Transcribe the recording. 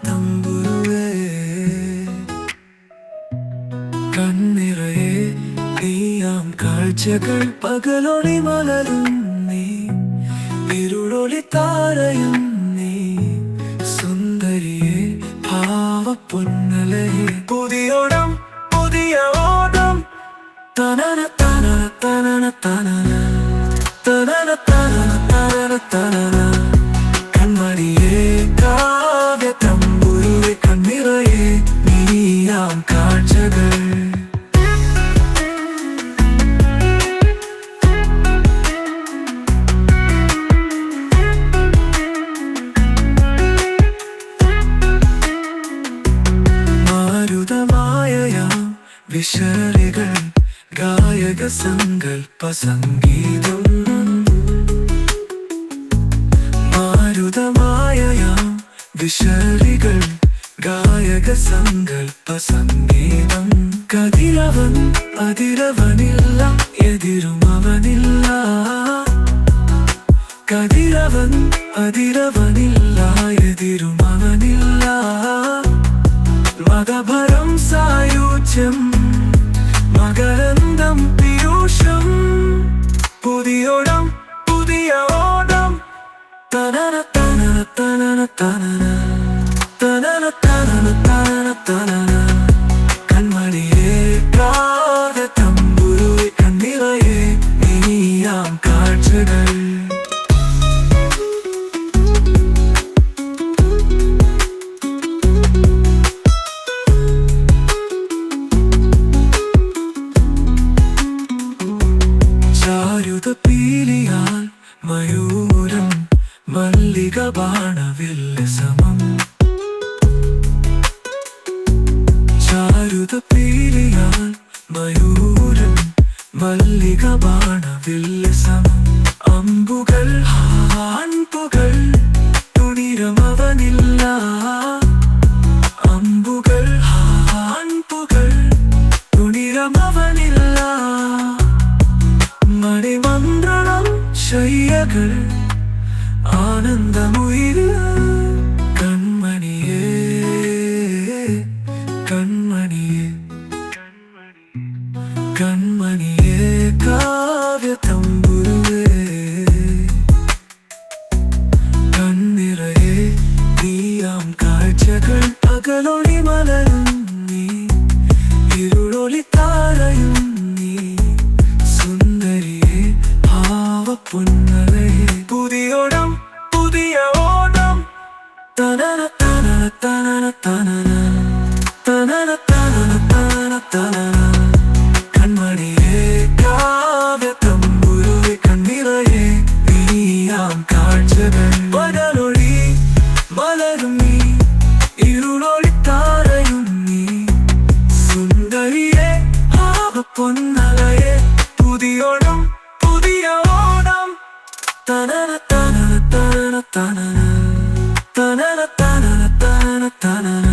തമ്പുരുവേ കണ്ണിറയെ നീയാം കാഴ്ചകൾ പകലൊളി മലരും നീ ഇരുളൊളി താരയും നീ സുന്ദരിയെ ഭാവപ്പൊന്നലയെ പുതിയോടം പുതിയ ഓടം തനന തനന തനന തനന തനന തനന തനന തനന കൺമണിയേ കാവ്യ തമ്പുരുവേ കണ്ണിറയെ നീയാം കാഴ്ചകൾ വിശറികൾ ഗായക സങ്കൽപ്പ സംഗീതം മാരുതമായ വിശറികൾ ഗായക സങ്കൽപ്പ സംഗീതം കതിരവൻ അതിരവനില്ല എതിരും അവനില്ല കതിരവൻ അതിരവനില്ല എതിരും അവനില്ല മകഭരം സായുജ്യം മകരന്തം പീയൂഷം പുതിയോടം പുതിയ ഓടം തനന തനന തനന തനന തനന തനന തനന തനന കൺമണിയേ കാവ്യ തമ്പുരുവേ കണ്ണിറയെ നീയാം കാഴ്ചകൾ പീലിയാൽ മയൂരം മല്ലിക ബാണവില്ല സമം ചാരുത പീലിയാൽ മയൂരം മല്ലിക ബാണവില്ല സമം അമ്പുകൾ ആൺപുകൾ തുണിരമവനില്ല അമ്പുകൾ ആൺപുകൾ തുണിരമവനില്ല മണിമന്ത്രണം ശയ്യകൾ ആനന്ദമുയിര് കൺമണിയേ കൺമണിയേ കൺമണിയേ കാവ്യ തമ്പുരുവേ കണ്ണിറയെ നീയാം കാഴ്ചകൾ പകലൊളി മലരും നീ ഇരുളൊളി താരയും നീ സുന്ദരിയെ ഭാവപ്പൊന്നലയെ പുതിയോടം പുതിയ ഓടം തനന തനന തനന തനന തനന തനന തനന തനന കൺമണിയേ കാവ്യ തമ്പുരുവേ കണ്ണിറയെ നീയാം കാഴ്ചകൾ പകലൊളി മലരും നീ ഇരുളൊളി താരയും നീ സുന്ദരിയെ ഭാവപ്പൊന്നലയെ പുതിയോടം പുതിയ ഓടം തനന തനന തനന തനന തനന തനന തനന തനന